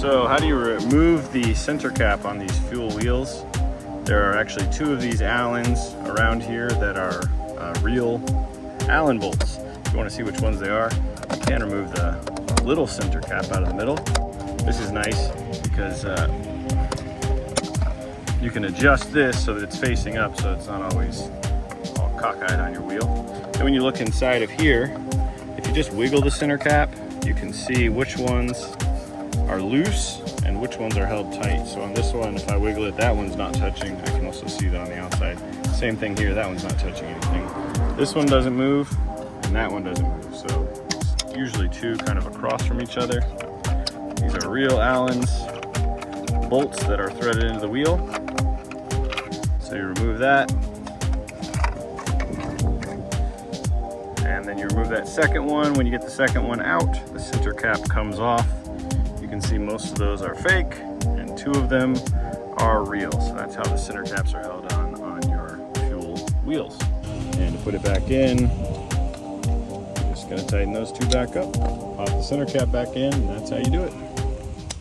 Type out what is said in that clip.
So how do you remove the center cap on these fuel wheels? There are actually two of these Allens around here that are real Allen bolts. If you want to see which ones they are, you can remove the little center cap out of the middle. This is nice because you can adjust this so that it's facing up so it's not always all cockeyed on your wheel. And when you look inside of here, if you just wiggle the center cap, you can see which ones are loose and which ones are held tight. So on this one, if I wiggle it, that one's not touching. I can also see that on the outside. Same thing here, that one's not touching anything. This one doesn't move, and that one doesn't move. So it's usually two kind of across from each other. These are real Allen's bolts that are threaded into the wheel. So you remove that. And then you remove that second one. When you get the second one out, the center cap comes off. You can see most of those are fake and two of them are real. So that's how the center caps are held on your fuel wheels. And to put it back in, you're just gonna tighten those two back up, pop the center cap back in, and that's how you do it.